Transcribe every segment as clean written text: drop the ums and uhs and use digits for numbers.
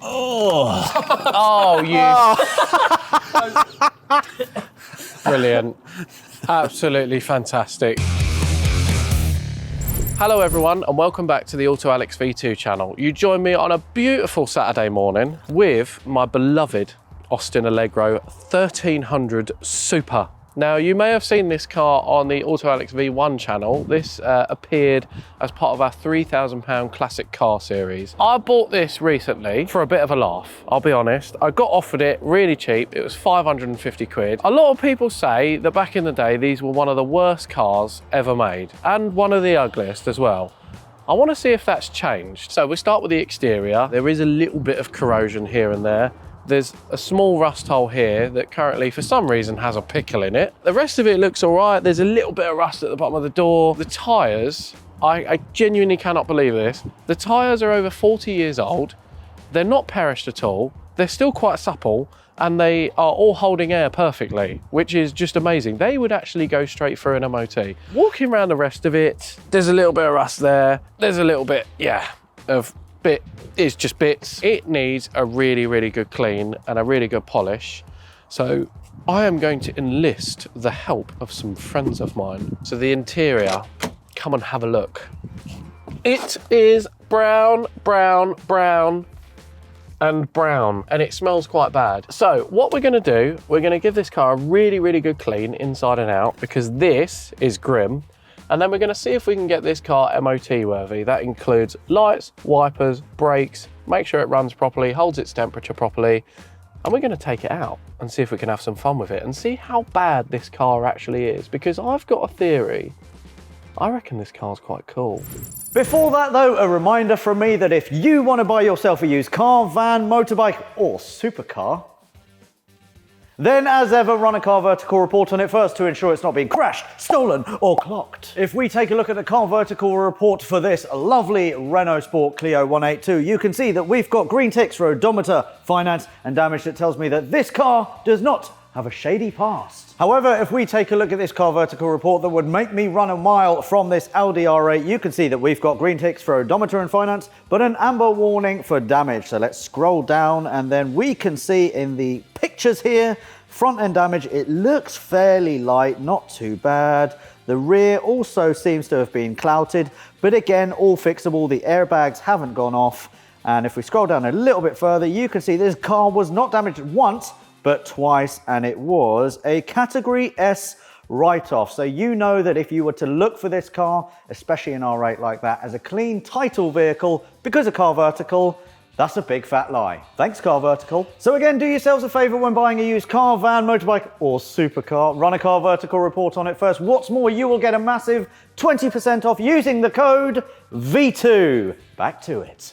Oh, you... Brilliant. Absolutely fantastic. Hello everyone and welcome back to the Autoalex V2 channel. You join me on a beautiful Saturday morning with my beloved Austin Allegro 1300 Super. Now you may have seen this car on the Autoalex V1 channel. This appeared as part of our £3,000 classic car series. I bought this recently for a bit of a laugh, I'll be honest. I got offered it really cheap. It was 550 quid. A lot of people say that back in the day, these were one of the worst cars ever made and one of the ugliest as well. I want to see if that's changed. So we'll start with the exterior. There is a little bit of corrosion here and there. There's a small rust hole here that currently, for some reason, has a pickle in it. The rest of it looks all right. There's a little bit of rust at the bottom of the door. The tyres, I genuinely cannot believe this. The tyres are over 40 years old. They're not perished at all. They're still quite supple and they are all holding air perfectly, which is just amazing. They would actually go straight through an MOT. Walking around the rest of it, there's a little bit of rust there. There's a little bit, of bit. It's just bits. It needs a really, really good clean and a really good polish. So I am going to enlist the help of some friends of mine. So the interior, come and have a look. It is brown, brown, brown, and brown, and it smells quite bad. So what we're gonna do, we're gonna give this car a really, really good clean inside and out because this is grim. And then we're going to see if we can get this car MOT worthy. That includes lights, wipers, brakes, make sure it runs properly, holds its temperature properly. And we're going to take it out and see if we can have some fun with it and see how bad this car actually is. Because I've got a theory. I reckon this car's quite cool. Before that though, a reminder from me that if you want to buy yourself a used car, van, motorbike or supercar, then, as ever, run a car vertical report on it first to ensure it's not being crashed, stolen, or clocked. If we take a look at the car vertical report for this lovely Renault Sport Clio 182, you can see that we've got green ticks for odometer, finance, and damage that tells me that this car does not have a shady past. However, if we take a look at this car vertical report that would make me run a mile from this Audi R8, you can see that we've got green ticks for odometer and finance, but an amber warning for damage. So let's scroll down and then we can see in the pictures here, front end damage, it looks fairly light, not too bad. The rear also seems to have been clouted, but again, all fixable. The airbags haven't gone off. And if we scroll down a little bit further, you can see this car was not damaged once, but twice, and it was a Category S write-off. So you know that if you were to look for this car, especially an R8 like that, as a clean title vehicle, because of Car Vertical, that's a big fat lie. Thanks, Car Vertical. So again, do yourselves a favor when buying a used car, van, motorbike, or supercar. Run a Car Vertical report on it first. What's more, you will get a massive 20% off using the code V2. Back to it.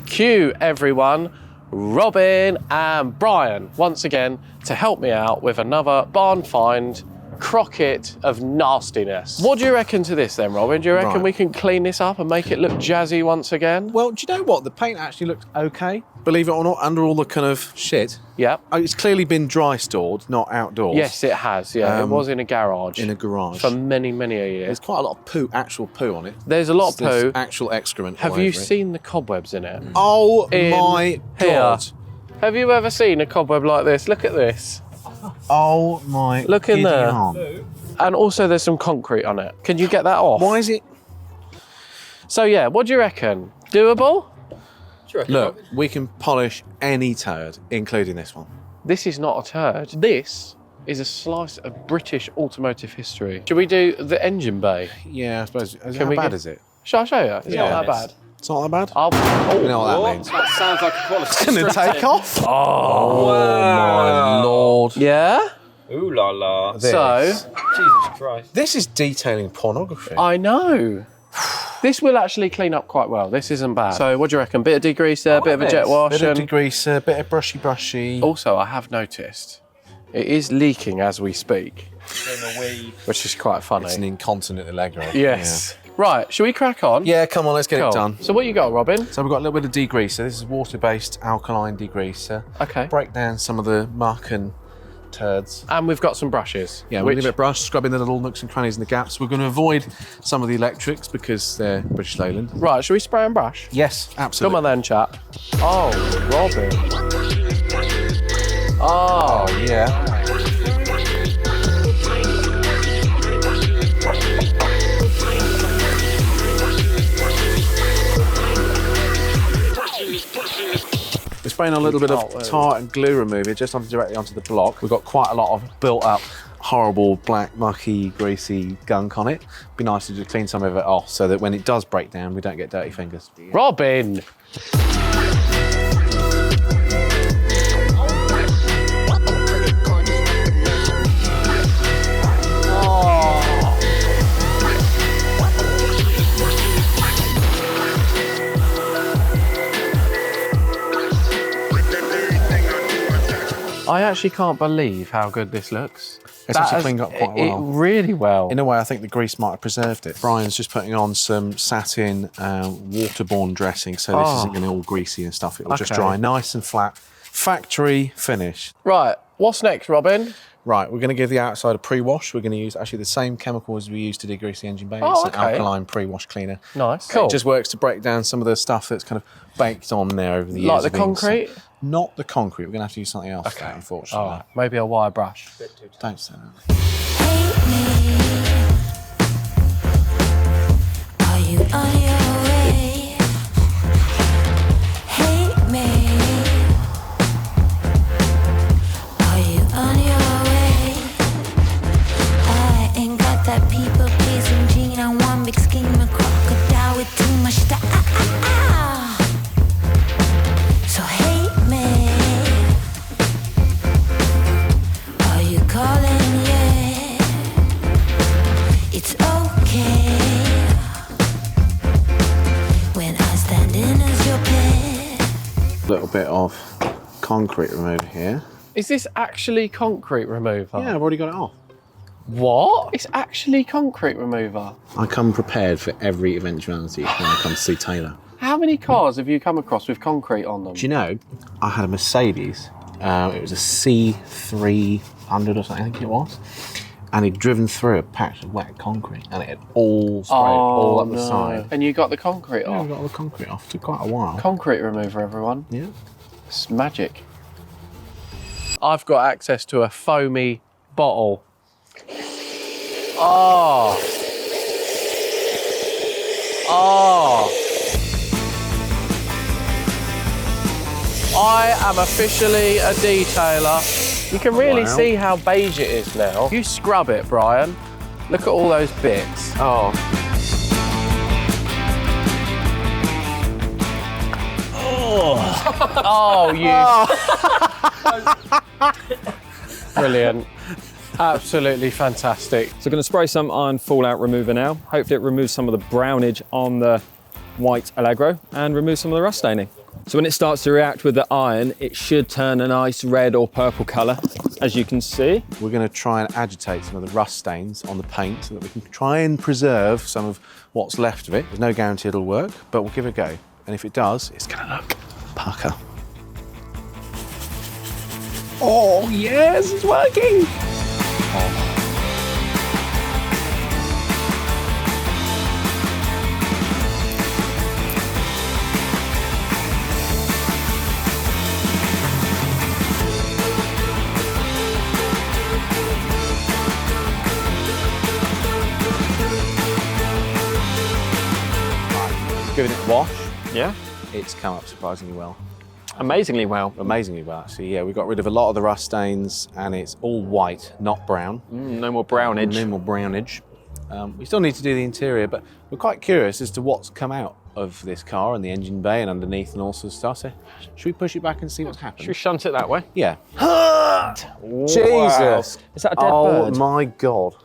Cue everyone, Robin and Brian, once again, to help me out with another barn find crocket of nastiness. What do you reckon to this then, Robin? Do you reckon we can clean this up and make it look jazzy once again? Well, do you know what? The paint actually looks okay, believe it or not, under all the kind of shit. Yeah. It's clearly been dry stored, not outdoors. Yes, it has, yeah. It was in a garage. In a garage. For many, many a year. There's quite a lot of poo, actual poo on it. There's a lot of poo. Actual excrement. Have you seen the cobwebs in it? Oh my God. Have you ever seen a cobweb like this? Look at this. Oh my. Look in there. Arm. And also there's some concrete on it. Can you get that off? Why is it? So yeah, what do you reckon? Doable? Look, we can polish any turd, including this one. This is not a turd. This is a slice of British automotive history. Should we do the engine bay? Yeah, I suppose. How bad is it? Shall I show you? It's not that bad. It's not that bad? Oh, you know what that means. That sounds like a quality. It's going to take off. Oh, my Lord. Yeah? Ooh la la. So, Jesus Christ. This is detailing pornography. I know. This will actually clean up quite well. This isn't bad. So what do you reckon? Bit of degreaser, bit of a jet wash. Bit of degreaser, bit of brushy. Also, I have noticed it is leaking as we speak, which is quite funny. It's an incontinent Allegro. Yes. Yeah. Right, shall we crack on? Yeah, come on, let's get it done. So what you got, Robin? So we've got a little bit of degreaser. This is water-based alkaline degreaser. Okay. Break down some of the muck and turds. And we've got some brushes. Yeah, we're going to give it a brush, scrubbing the little nooks and crannies and the gaps. We're going to avoid some of the electrics because they're British Leyland. Right, shall we spray and brush? Yes, absolutely. Come on then, chap. Oh, Robin. Oh, Yeah. We're spraying a little bit of tar and glue remover just directly onto the block. We've got quite a lot of built up, horrible, black, mucky, greasy gunk on it. Be nice to just clean some of it off so that when it does break down, we don't get dirty fingers. Robin. I actually can't believe how good this looks. It's actually cleaned up quite well. Really well. In a way, I think the grease might have preserved it. Brian's just putting on some satin waterborne dressing, so this isn't going to all greasy and stuff. It'll just dry nice and flat. Factory finish. Right, what's next, Robin? Right, we're going to give the outside a pre-wash. We're going to use actually the same chemical as we use to degrease the engine bay. Oh, it's an alkaline pre-wash cleaner. Nice. Cool. It just works to break down some of the stuff that's kind of baked on there over the years. Like the of being concrete? Not the concrete. We're going to have to use something else, for that, unfortunately. All right, maybe a wire brush. Don't say that. Are you on your way? Hate me. Are you on your way? I ain't got that people pleasing gene. I want big scheme, a crocodile with too much style. So hate me. Are you calling yet? It's okay when I stand in as your pet. A little bit of concrete remover here. Is this actually concrete remover? Yeah, I've already got it off. What? It's actually concrete remover. I come prepared for every eventuality when I come to see Taylor. How many cars have you come across with concrete on them? Do you know, I had a Mercedes. It was a C300 or something, I think it was. And he'd driven through a patch of wet concrete and it had all sprayed all up the side. And you got the concrete Yeah, I off? got all the concrete off. Took quite a while. Concrete remover, everyone. Yeah. It's magic. I've got access to a foamy bottle. Oh. Oh. I am officially a detailer. You can really see how beige it is now. You scrub it, Brian. Look at all those bits. Oh. Oh, you. Brilliant. Absolutely fantastic. So I'm going to spray some iron fallout remover now. Hopefully it removes some of the brownage on the white Allegro and removes some of the rust staining. So when it starts to react with the iron, it should turn a nice red or purple colour, as you can see. We're going to try and agitate some of the rust stains on the paint so that we can try and preserve some of what's left of it. There's no guarantee it'll work, but we'll give it a go. And if it does, it's going to look pucker. Oh, yes, it's working. Giving it a wash. Yeah. It's come up surprisingly well. Amazingly well. Amazingly well, actually. Yeah, we got rid of a lot of the rust stains and it's all white, not brown. No more brownage. No more brownage. We still need to do the interior, but we're quite curious as to what's come out of this car and the engine bay and underneath and all sorts of stuff. So should we push it back and see what's happened? Should we shunt it that way? Yeah. Jesus. Is that a dead bird? Oh my God.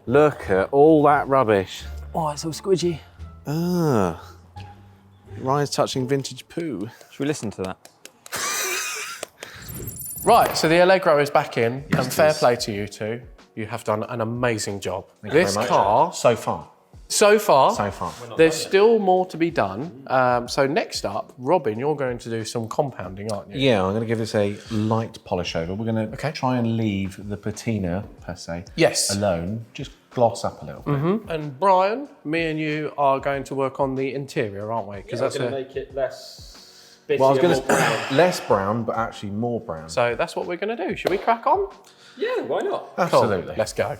Look at all that rubbish. Oh, it's all squidgy. Ryan's touching vintage poo. Should we listen to that? Right, so the Allegro is back in, and fair play to you two. You have done an amazing job. This car, So far. so far, far. there's still more to be done. So next up, Robin, you're going to do some compounding, aren't you? Yeah, I'm going to give this a light polish over. We're going to try and leave the patina, per se, Yes. alone. Just gloss up a little bit. And Brian, me and you are going to work on the interior, aren't we? Because that's going to make it less bittier, Well, I was going more brown. to less brown, but actually more brown. So that's what we're going to do. Should we crack on? Yeah, why not? Absolutely. Cool. Let's go.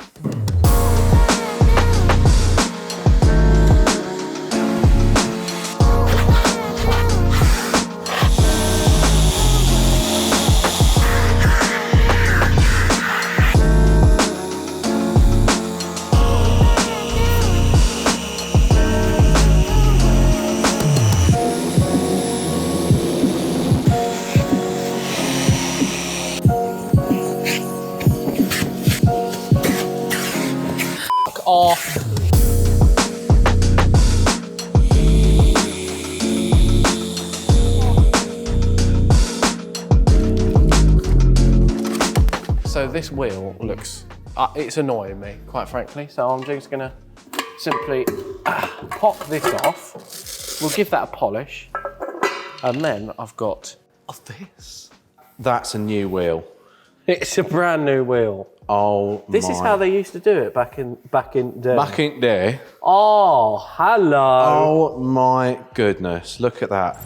Off. So this wheel looks, it's annoying me, quite frankly. So I'm just gonna simply pop this off. We'll give that a polish. And then I've got this. That's a new wheel. It's a brand new wheel. Oh, This is how they used to do it back in day. Back in there. Oh, hello. Oh my goodness, look at that.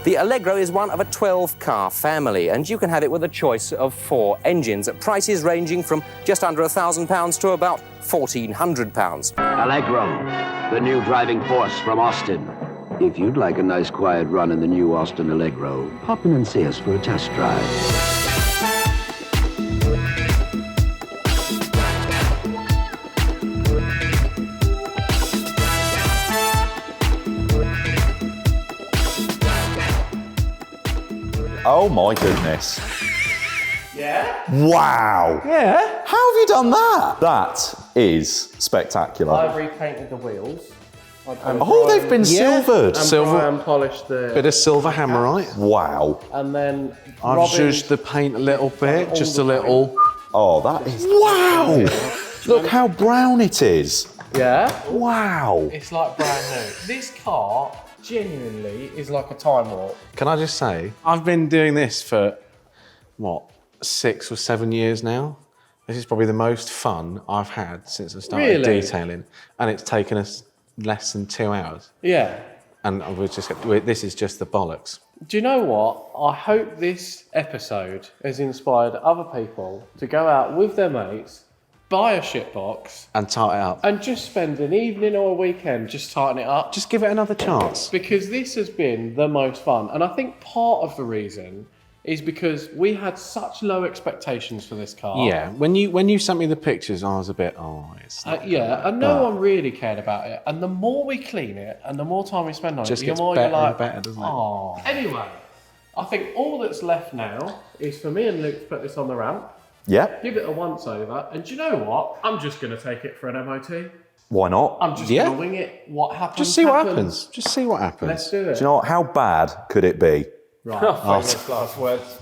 The Allegro is one of a 12-car family, and you can have it with a choice of 4 engines at prices ranging from just under £1,000 to about £1,400. Allegro, the new driving force from Austin. If you'd like a nice quiet run in the new Austin Allegro, hop in and see us for a test drive. Oh my goodness. Yeah? Wow. Yeah. How have you done that? That is spectacular. I've repainted the wheels. Oh, they've been silvered. And Silver. Brian polished the... Bit of silver hammerite. Wow. And then I've Robin... zhuzhed the paint a little bit, just a little. Oh, that is... Wow. Look how brown it is. Yeah? Wow. It's like brand new. This car genuinely is like a time warp. Can I just say, I've been doing this for, what, 6 or 7 years now? This is probably the most fun I've had since I started Really? detailing. And it's taken us less than 2 hours. Yeah. And this is just the bollocks. Do you know what? I hope this episode has inspired other people to go out with their mates, buy a shitbox, And tart it up. and just spend an evening or a weekend just tightening it up. Just give it another chance. Because this has been the most fun. And I think part of the reason is because we had such low expectations for this car. Yeah, when you sent me the pictures, I was a bit, it's not Yeah, and no one really cared about it. And the more we clean it and the more time we spend on Just it, the gets more better you're like, and better, doesn't it? oh. Anyway, I think all that's left now is for me and Luke to put this on the ramp, Yep. give it a once over, and do you know what? I'm just going to take it for an MOT. Why not? I'm just Yeah. going to wing it. What happens? Just see what happens. Just see what happens. Let's do it. Do you know what? How bad could it be? Right. Last words.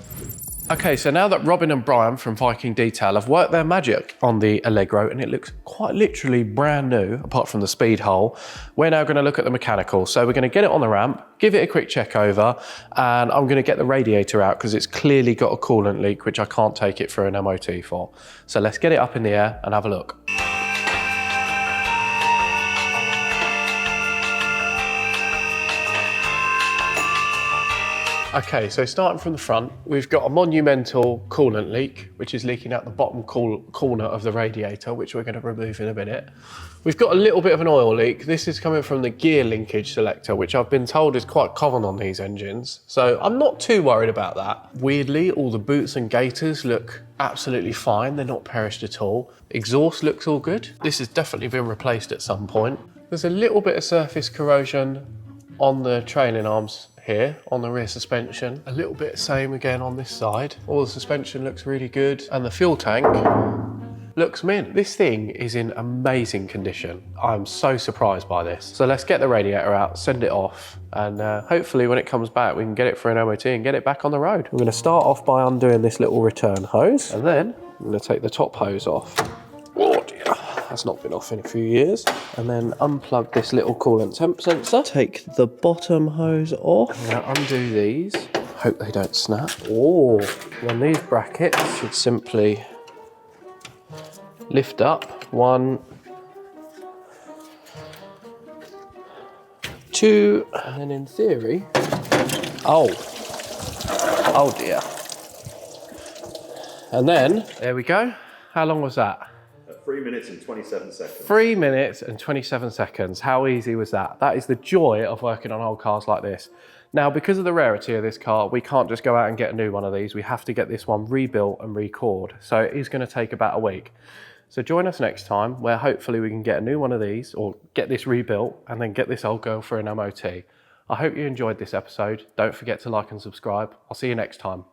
Okay, so now that Robin and Brian from Viking Detail have worked their magic on the Allegro and it looks quite literally brand new, apart from the speed hole, we're now going to look at the mechanical. So we're going to get it on the ramp, give it a quick check over, and I'm going to get the radiator out because it's clearly got a coolant leak, which I can't take it for an MOT for. So let's get it up in the air and have a look. Okay, so starting from the front, we've got a monumental coolant leak, which is leaking out the bottom corner of the radiator, which we're going to remove in a minute. We've got a little bit of an oil leak. This is coming from the gear linkage selector, which I've been told is quite common on these engines. So I'm not too worried about that. Weirdly, all the boots and gaiters look absolutely fine. They're not perished at all. Exhaust looks all good. This has definitely been replaced at some point. There's a little bit of surface corrosion on the trailing arms here on the rear suspension. A little bit same again on this side. All the suspension looks really good and the fuel tank looks mint. This thing is in amazing condition. I'm so surprised by this. So let's get the radiator out, send it off, and hopefully when it comes back we can get it for an MOT and get it back on the road. We're going to start off by undoing this little return hose, and then I'm going to take the top hose off. Oh dear, that's not been off in a few years. And then unplug this little coolant temp sensor. Take the bottom hose off. I'm going to undo these. Hope they don't snap. Oh, and these brackets should simply lift up. 1, 2, and then in theory, oh dear. And then, there we go. How long was that? 3 minutes and 27 seconds. 3 minutes and 27 seconds. How easy was that? That is the joy of working on old cars like this. Now, because of the rarity of this car, we can't just go out and get a new one of these. We have to get this one rebuilt and recored. So it is going to take about a week. So join us next time where hopefully we can get a new one of these or get this rebuilt and then get this old girl for an MOT. I hope you enjoyed this episode. Don't forget to like and subscribe. I'll see you next time.